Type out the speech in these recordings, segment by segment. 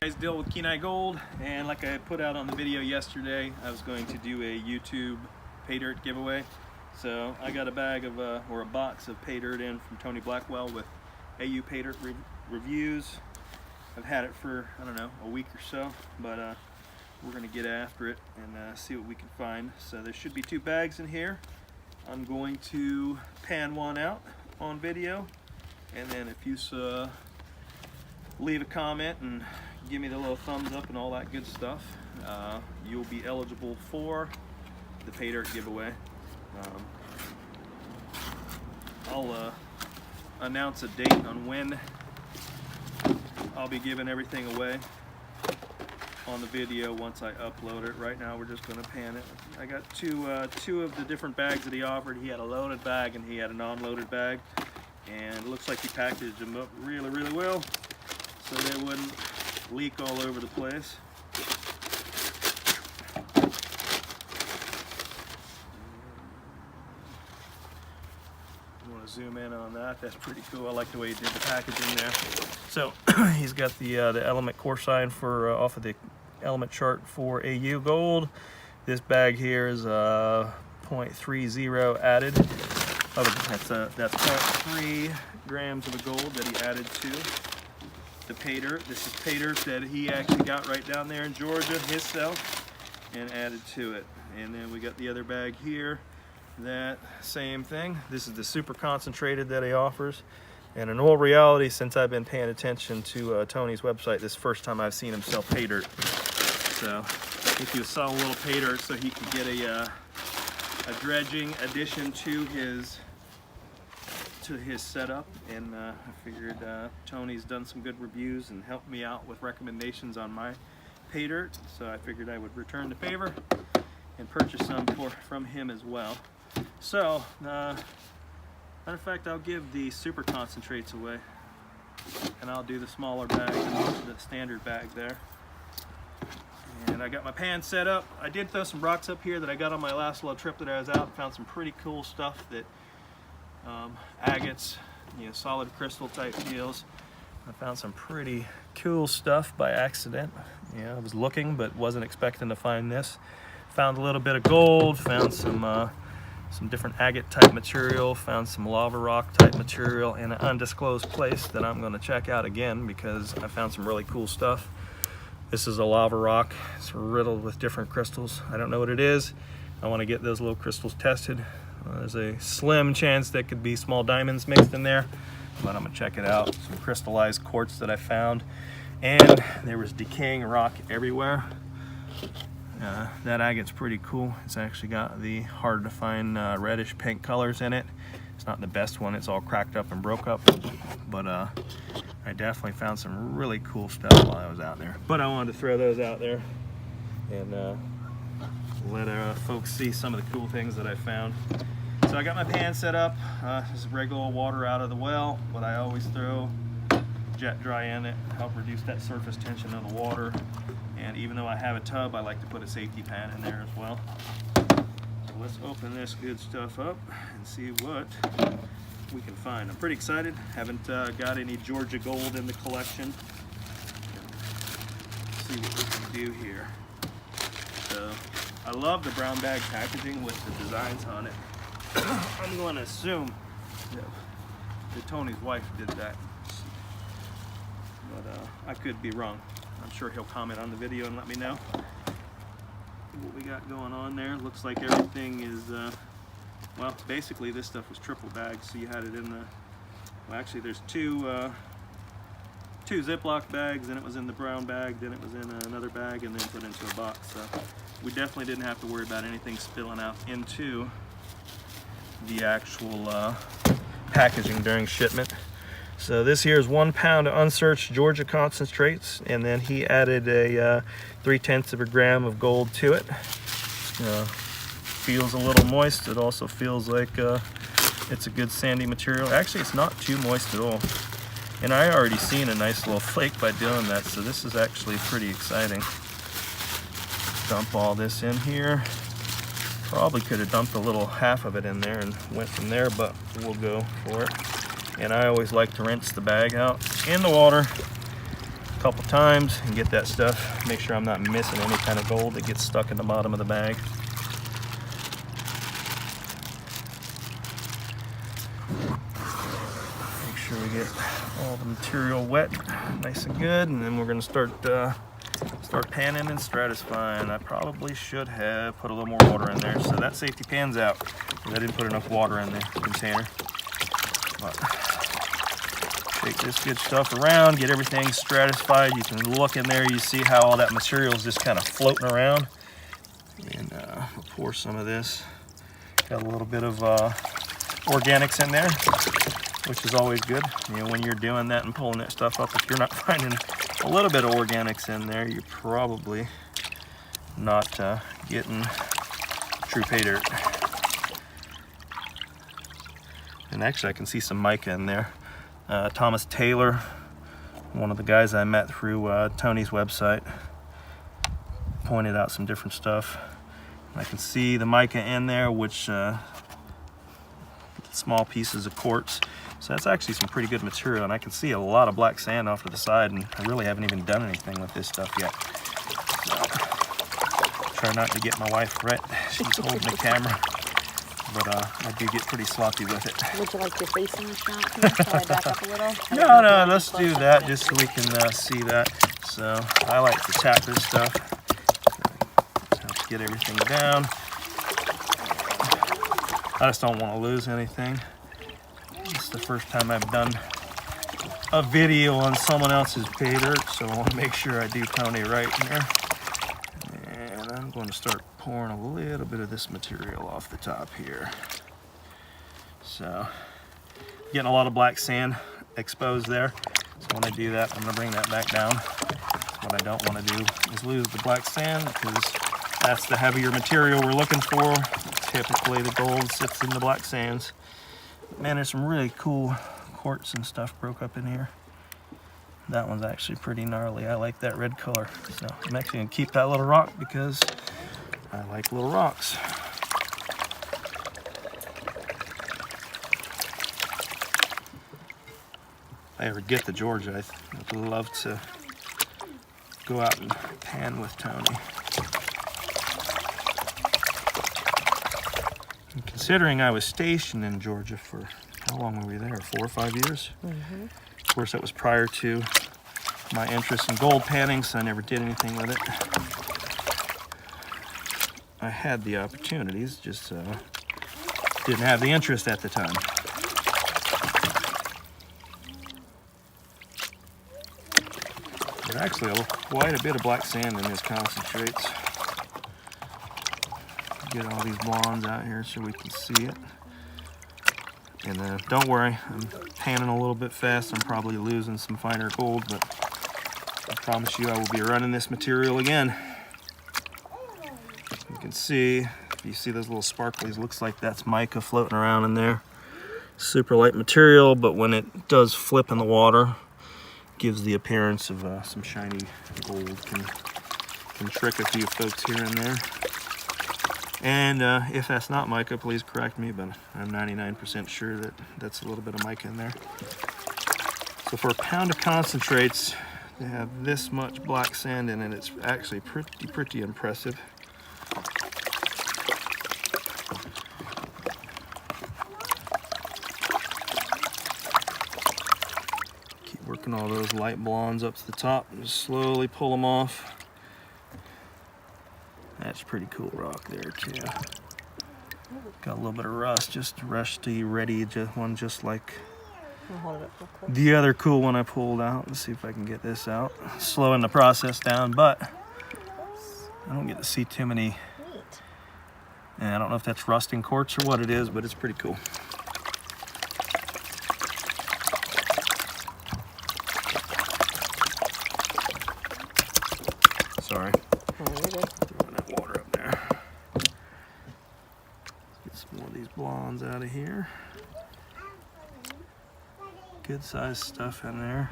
Guys, deal with Kenai Gold, and like I put out on the video yesterday, I was going to do a YouTube PayDirt giveaway. So I got a bag of or a box of PayDirt in from Tony Blackwell with AU PayDirt reviews. I've had it for, I don't know, a week or so, but we're going to get after it and see what we can find. So there should be 2 bags in here. I'm going to pan one out on video, and then if you leave a comment and give me the little thumbs up and all that good stuff, you'll be eligible for the PayDirt giveaway. I'll announce a date on when I'll be giving everything away on the video once I upload it. Right now we're just going to pan it. I got two of the different bags that he offered. He had a loaded bag and he had a non-loaded bag, and it looks like he packaged them up really well so they wouldn't leak all over the place. I want to zoom in on that. That's pretty cool. I like the way he did the packaging there. So he's got the element core sign for off of the element chart for AU Gold. This bag here is 0.30 added. That's 0.3 grams of the gold that he added to the PayDirt. This is PayDirt that he actually got right down there in Georgia himself and added to it. And then we got the other bag here, that same thing. This is the super concentrated that he offers. And in all reality, since I've been paying attention to Tony's website, this is the first time I've seen him sell PayDirt. So I think he was selling a little PayDirt so he could get a dredging addition to his setup, and I figured Tony's done some good reviews and helped me out with recommendations on my PayDirt, so I figured I would return the favor and purchase some from him as well. So matter of fact, I'll give the super concentrates away, and I'll do the smaller bag and the standard bag there. And I got my pan set up. I did throw some rocks up here that I got on my last little trip that I was out. Found some pretty cool stuff, that agates, solid crystal type deals. I found some pretty cool stuff by accident. I was looking but wasn't expecting to find this. Found a little bit of gold, found some different agate type material, found some lava rock type material in an undisclosed place that I'm going to check out again because I found some really cool stuff. This is a lava rock. It's riddled with different crystals. I don't know what it is. I want to get those little crystals tested. There's a slim chance that could be small diamonds mixed in there, but I'm gonna check it out. Some crystallized quartz that I found, and there was decaying rock everywhere. That agate's pretty cool. It's actually got the hard to find reddish pink colors in it. It's not the best one. It's all cracked up and broke up, but I definitely found some really cool stuff while I was out there. But I wanted to throw those out there and let folks see some of the cool things that I found. So I got my pan set up. This is regular water out of the well, but I always throw jet dry in it to help reduce that surface tension of the water. And even though I have a tub, I like to put a safety pan in there as well. So let's open this good stuff up and see what we can find. I'm pretty excited. Haven't got any Georgia gold in the collection. Let's see what we can do here. So I love the brown bag packaging with the designs on it. I'm going to assume that Tony's wife did that, but I could be wrong. I'm sure he'll comment on the video and let me know what we got going on there. Looks like everything is well, basically this stuff was triple bagged, so you had it in the, well, actually there's two Ziploc bags, then it was in the brown bag, then it was in another bag, and then put into a box. So we definitely didn't have to worry about anything spilling out into the actual packaging during shipment. So this here is 1 pound of unsearched Georgia concentrates, and then he added a 3/10 of a gram of gold to it. Feels a little moist. It also feels like it's a good sandy material. Actually, it's not too moist at all. And I already seen a nice little flake by doing that, so this is actually pretty exciting. Dump all this in here. Probably could have dumped a little half of it in there and went from there, but we'll go for it. And I always like to rinse the bag out in the water couple times and get that stuff. Make sure I'm not missing any kind of gold that gets stuck in the bottom of the bag. Make sure we get all the material wet, nice and good, and then we're going to start panning and stratifying. I probably should have put a little more water in there, so that safety pan's out. I didn't put enough water in the container. But shake this good stuff around, get everything stratified. You can look in there, you see how all that material is just kind of floating around. And we'll pour some of this. Got a little bit of organics in there, which is always good. You know, when you're doing that and pulling that stuff up, if you're not finding a little bit of organics in there, you're probably not getting true pay dirt. And actually I can see some mica in there. Thomas Taylor, one of the guys I met through Tony's website, pointed out some different stuff. I can see the mica in there, which small pieces of quartz. So that's actually some pretty good material, and I can see a lot of black sand off to the side, and I really haven't even done anything with this stuff yet. So, try not to get my wife wet. She's holding the camera, but I do get pretty sloppy with it. Would you like your face in the shot here? Shall I back up a little? No, let's do that just so we can see that. So I like to tap this stuff. Helps get everything down. I just don't want to lose anything. It's the first time I've done a video on someone else's pay dirt, so I want to make sure I do Tony right here. And I'm going to start pouring a little bit of this material off the top here. So, getting a lot of black sand exposed there. So when I do that, I'm going to bring that back down. What I don't want to do is lose the black sand, because that's the heavier material we're looking for. Typically the gold sits in the black sands. Man, there's some really cool quartz and stuff broke up in here. That one's actually pretty gnarly. I like that red color. So I'm actually gonna keep that little rock because I like little rocks. If I ever get to Georgia, I'd love to go out and pan with Tony. And considering I was stationed in Georgia for, how long were we there? 4 or 5 years? Mm-hmm. Of course, that was prior to my interest in gold panning, so I never did anything with it. I had the opportunities, just didn't have the interest at the time. There's actually quite a bit of black sand in these concentrates. Get all these blondes out here so we can see it. And don't worry, I'm panning a little bit fast. I'm probably losing some finer gold, but I promise you I will be running this material again. You can see, if you see those little sparklies, looks like that's mica floating around in there. Super light material, but when it does flip in the water, gives the appearance of some shiny gold. Can trick a few folks here and there. And if that's not mica, please correct me, but I'm 99% sure that that's a little bit of mica in there. So for a pound of concentrates, to have this much black sand in it, it's actually pretty impressive. Keep working all those light blondes up to the top and just slowly pull them off. That's pretty cool rock there too. Got a little bit of rust, just rusty, ready, one just like the other cool one I pulled out. Let's see if I can get this out. Slowing the process down, but I don't get to see too many. And I don't know if that's rusting quartz or what it is, but it's pretty cool. Sorry. Throwing that water up there. Get some more of these blondes out of here. Good sized stuff in there.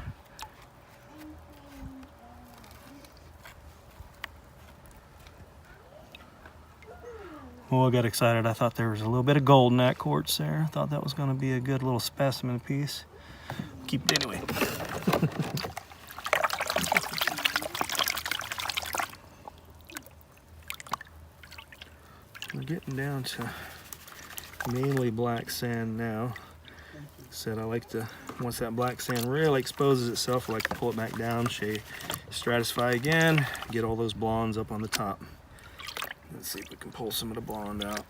Well, I got excited. I thought there was a little bit of gold in that quartz there. I thought that was going to be a good little specimen piece. Keep it anyway. we're getting down to mainly black sand now. Said I like to, once that black sand really exposes itself, I like to pull it back down, stratify again, get all those blondes up on the top. Let's see if we can pull some of the blonde out.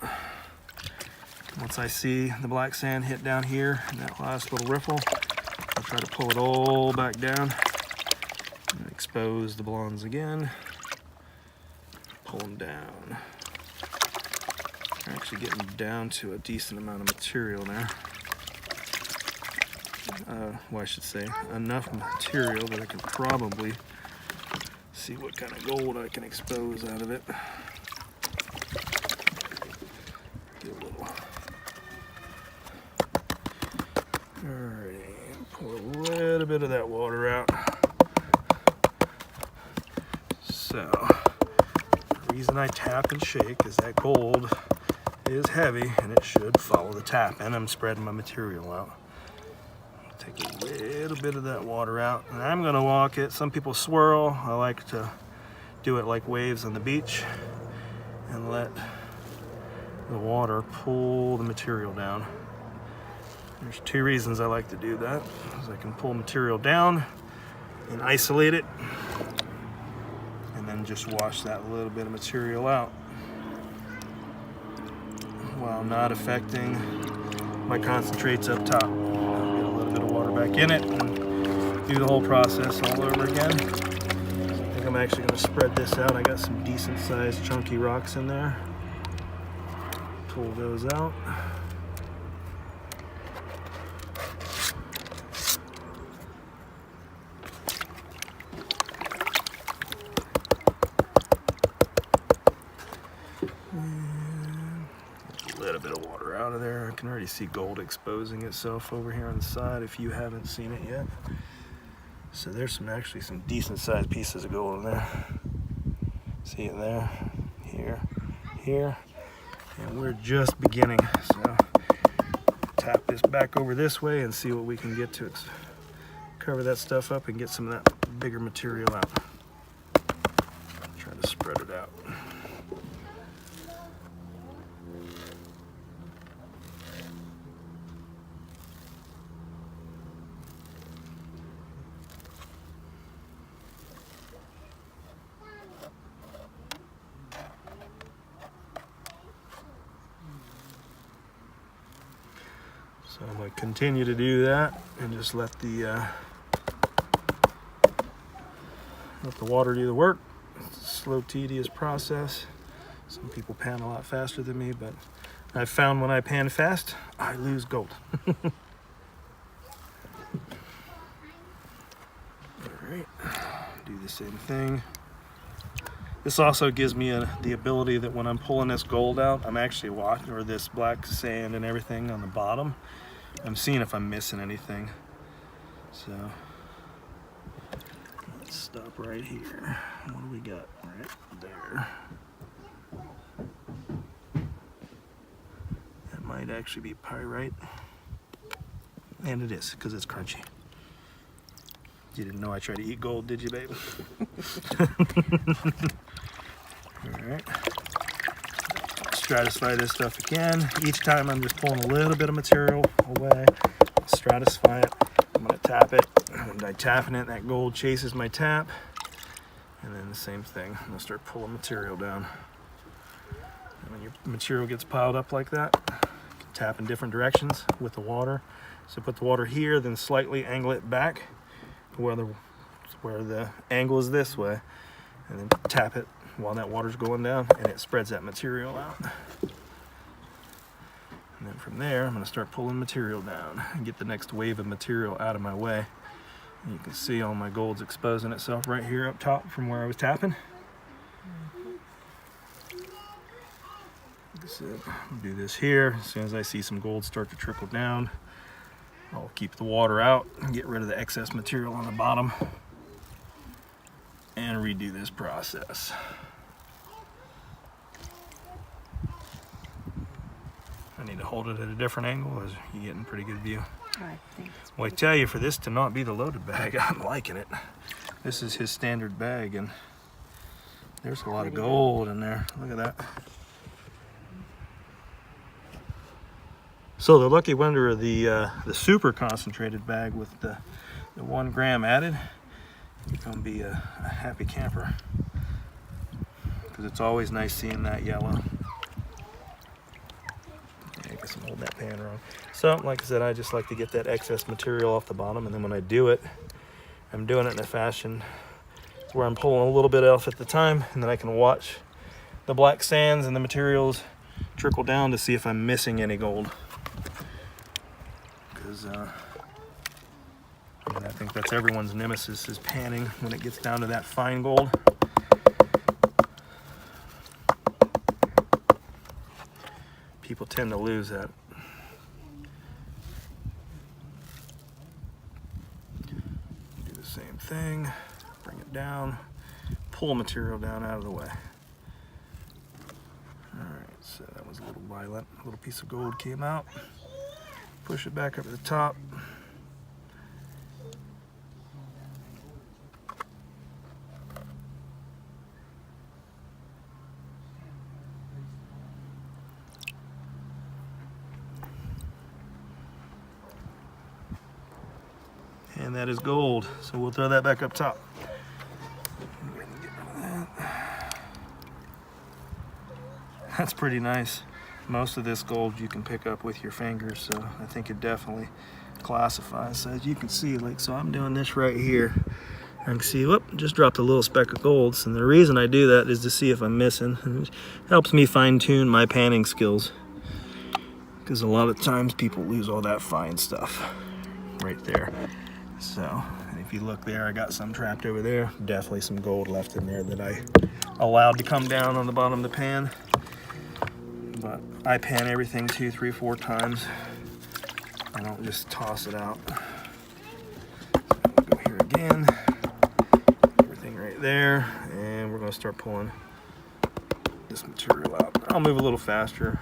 Once I see the black sand hit down here in that last little riffle, I'll try to pull it all back down and expose the blondes again. Pull them down. We're actually getting down to a decent amount of material there. Well, I should say enough material that I can probably see what kind of gold I can expose out of it. Get a little. Alrighty, pour a little bit of that water out. So, the reason I tap and shake is that gold is heavy and it should follow the tap, and I'm spreading my material out. Take a little bit of that water out, and I'm gonna walk it. Some people swirl. I like to do it like waves on the beach and let the water pull the material down. There's two reasons I like to do that. I can pull material down and isolate it, and then just wash that little bit of material out while not affecting my concentrates up top. Back in it and do the whole process all over again. I think I'm actually going to spread this out. I got some decent sized chunky rocks in there. Pull those out. A little bit of water out of there. I can already see gold exposing itself over here on the side if you haven't seen it yet. So there's actually some decent sized pieces of gold in there. See it there, here, here, and we're just beginning. So tap this back over this way and see what we can get to cover that stuff up and get some of that bigger material out. Try to spread it out. So I'm going to continue to do that and just let the water do the work. It's a slow, tedious process. Some people pan a lot faster than me, but I've found when I pan fast, I lose gold. All right, do the same thing. This also gives me the ability that when I'm pulling this gold out, I'm actually watching, or this black sand and everything on the bottom, I'm seeing if I'm missing anything. So let's stop right here. What do we got right there? That might actually be pyrite. And it is, because it's crunchy. You didn't know I tried to eat gold, did you, babe? Alright. Stratify this stuff again. Each time I'm just pulling a little bit of material away. Stratify it. I'm going to tap it. And by tapping it, that gold chases my tap. And then the same thing. I'm going to start pulling material down. And when your material gets piled up like that, you can tap in different directions with the water. So put the water here, then slightly angle it back where the angle is this way, and then tap it while that water's going down, and it spreads that material out. And then from there, I'm going to start pulling material down and get the next wave of material out of my way. And you can see all my gold's exposing itself right here up top from where I was tapping. Like I said, I'll do this here. As soon as I see some gold start to trickle down, I'll keep the water out and get rid of the excess material on the bottom and redo this process. I need to hold it at a different angle, as you're getting a pretty good view. Well, I tell you, for this to not be the loaded bag, I'm liking it. This is his standard bag, and there's a lot of gold in there. Look at that. So the lucky winner of the super concentrated bag with the 1 gram added, it's gonna be a happy camper, because it's always nice seeing that yellow. Yeah, I guess I'm holding that pan wrong. So like I said, I just like to get that excess material off the bottom, and then when I do it, I'm doing it in a fashion where I'm pulling a little bit off at the time, and then I can watch the black sands and the materials trickle down to see if I'm missing any gold. Because I think that's everyone's nemesis, is panning when it gets down to that fine gold. People tend to lose that. Do the same thing, bring it down, pull material down out of the way. Alright, so that was a little violent. A little piece of gold came out. Push it back up to the top. And that is gold, so we'll throw that back up top. That's pretty nice. Most of this gold you can pick up with your fingers, so I think it definitely classifies. So as you can see, like, so I'm doing this right here. I can see, whoop, just dropped a little speck of gold. And the reason I do that is to see if I'm missing. It helps me fine tune my panning skills, because a lot of times people lose all that fine stuff right there. So if you look there, I got some trapped over there. Definitely some gold left in there that I allowed to come down on the bottom of the pan. But I pan everything 2, 3, 4 times. I don't just toss it out. So we'll go here again. Everything right there. And we're gonna start pulling this material out. I'll move a little faster.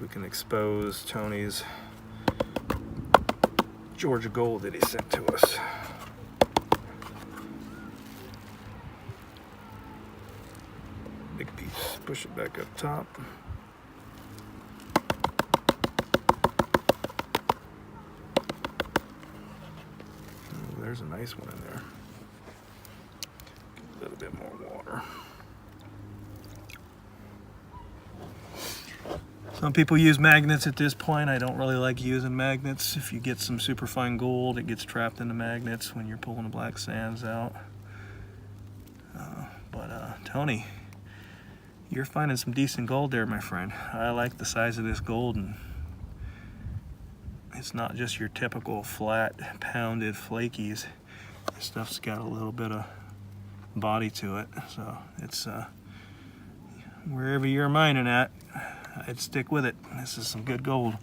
We can expose Tony's Georgia gold that he sent to us. Big piece, push it back up top. Oh, there's a nice one in there. A little bit more water. Some people use magnets at this point. I don't really like using magnets. If you get some super fine gold, it gets trapped in the magnets when you're pulling the black sands out. Tony, you're finding some decent gold there, my friend. I like the size of this gold, and it's not just your typical flat, pounded flakies. This stuff's got a little bit of body to it, so it's wherever you're mining at, I'd stick with it. This is some good gold.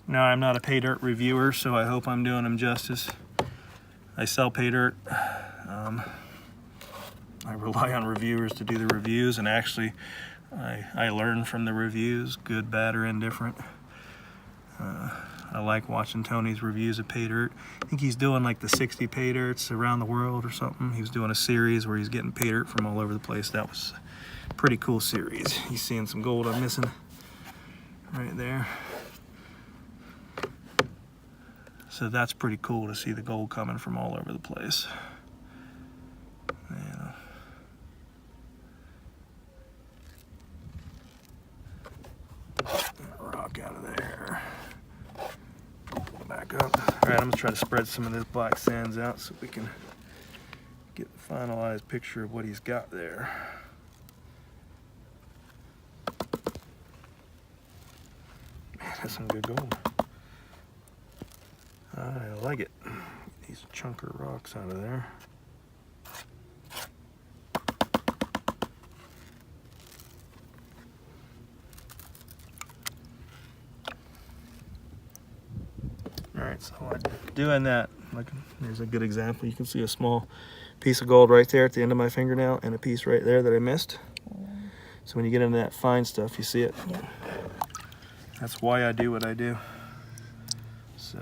Now, I'm not a PayDirt reviewer, so I hope I'm doing them justice. I sell PayDirt. I rely on reviewers to do the reviews, and actually I learn from the reviews, good, bad, or indifferent. I like watching Tony's reviews of PayDirt. I think he's doing like the 60 PayDirts around the world or something. He was doing a series where he's getting PayDirt from all over the place. That was a pretty cool series. He's seeing some gold I'm missing right there. So that's pretty cool to see the gold coming from all over the place. Yeah. Rock out of there. Pull back up. All right, I'm gonna try to spread some of this black sands out so we can get the finalized picture of what he's got there. Man, that's some good gold. I like it. Get these chunker rocks out of there. Alright, so I'm doing that. Like, there's a good example. You can see a small piece of gold right there at the end of my fingernail, and a piece right there that I missed. So when you get into that fine stuff, you see it. Yeah. That's why I do what I do. So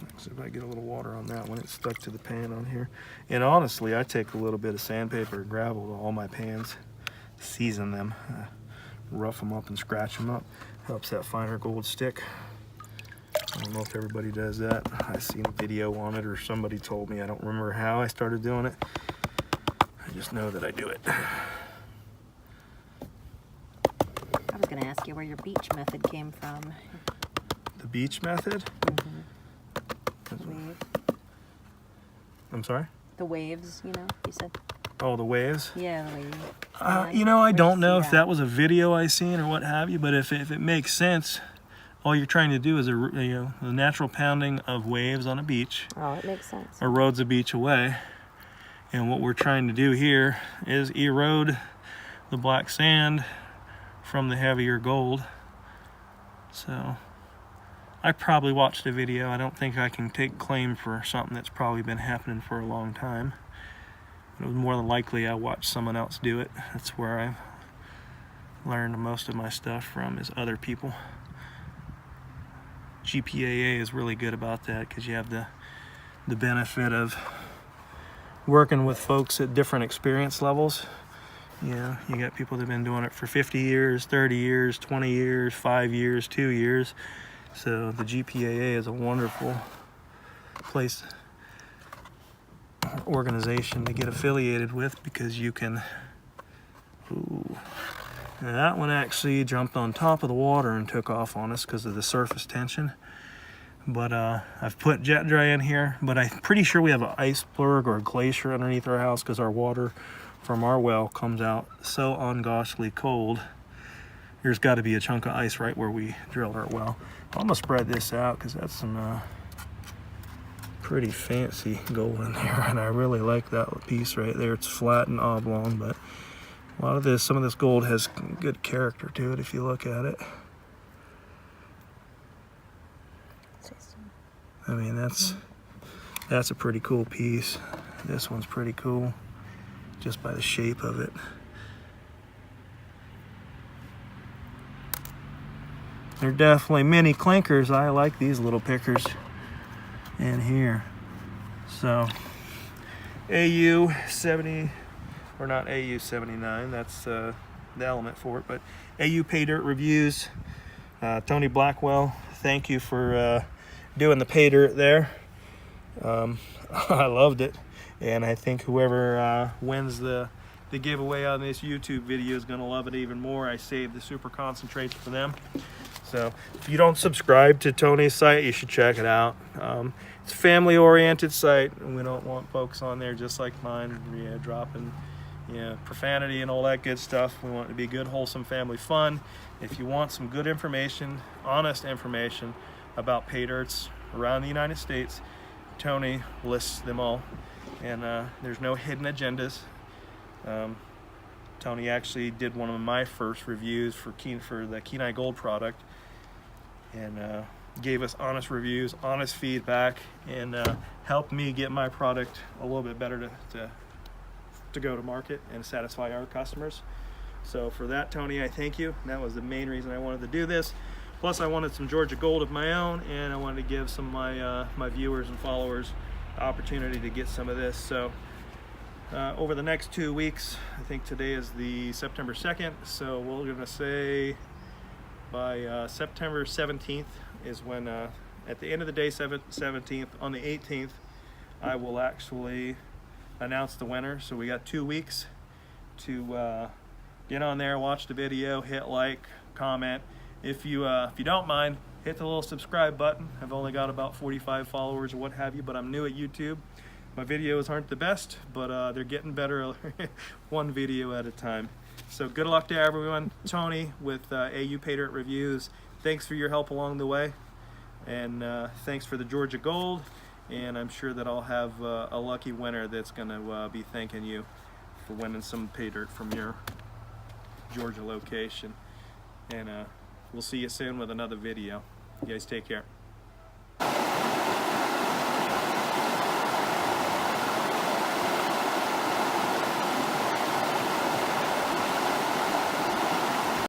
let's see if I get a little water on that one. It's stuck to the pan on here. And honestly, I take a little bit of sandpaper and gravel to all my pans, season them, rough them up and scratch them up. Helps that finer gold stick. I don't know if everybody does that. I seen a video on it, or somebody told me. I don't remember how I started doing it. I just know that I do it. I was going to ask you where your beach method came from. The beach method? The wave. I'm sorry? The waves, you know, you said. Oh, the waves? Yeah, the waves. You know, I don't know if that was a video I seen or what have you, but if it makes sense, all you're trying to do is the natural pounding of waves on a beach. Oh, it makes sense. Erodes a beach away. And what we're trying to do here is erode the black sand from the heavier gold. So I probably watched a video. I don't think I can take claim for something that's probably been happening for a long time. It was more than likely I watched someone else do it. That's where I've learned most of my stuff from, is other people. GPAA is really good about that because you have the benefit of working with folks at different experience levels. You got people that have been doing it for 50 years, 30 years, 20 years, 5 years, 2 years. So the GPAA is a wonderful place, organization to get affiliated with, because you can... Ooh. Now that one actually jumped on top of the water and took off on us because of the surface tension. But I've put jet dry in here, but I'm pretty sure we have an iceberg or a glacier underneath our house because our water from our well comes out so ungoshly cold. There's got to be a chunk of ice right where we drilled our well. I'm gonna spread this out because that's some pretty fancy gold in there, and I really like that piece right there. It's flat and oblong, but a lot of this, some of this gold has good character to it if you look at it. I mean, that's a pretty cool piece. This one's pretty cool just by the shape of it. They're definitely mini clinkers. I like these little pickers in here. So AU 70, or not AU 79, that's the element for it, but AU PayDirt reviews. Tony Blackwell, thank you for doing the PayDirt there. I loved it, and I think whoever wins the giveaway on this YouTube video is going to love it even more. I saved the super concentrates for them. So if you don't subscribe to Tony's site, you should check it out. It's a family-oriented site, and we don't want folks on there just like mine, dropping profanity and all that good stuff. We want it to be good, wholesome family fun. If you want some good information, honest information about PayDirts around the United States, Tony lists them all, and there's no hidden agendas. Tony actually did one of my first reviews for the Kenai Gold product, and gave us honest reviews, honest feedback, and helped me get my product a little bit better to go to market and satisfy our customers. So for that, Tony, I thank you. That was the main reason I wanted to do this. Plus, I wanted some Georgia gold of my own, and I wanted to give some of my viewers and followers the opportunity to get some of this. So over the next 2 weeks, I think today is the September 2nd, so we're gonna say by September 17th is when, at the end of the day, 17th, on the 18th, I will actually announce the winner. So we got 2 weeks to get on there, watch the video, hit like, comment. If you don't mind, hit the little subscribe button. I've only got about 45 followers or what have you, but I'm new at YouTube. My videos aren't the best, but they're getting better one video at a time. So good luck to everyone. Tony with AU PayDirt Reviews, thanks for your help along the way, and thanks for the Georgia Gold, and I'm sure that I'll have a lucky winner that's going to be thanking you for winning some PayDirt from your Georgia location. And we'll see you soon with another video. You guys take care.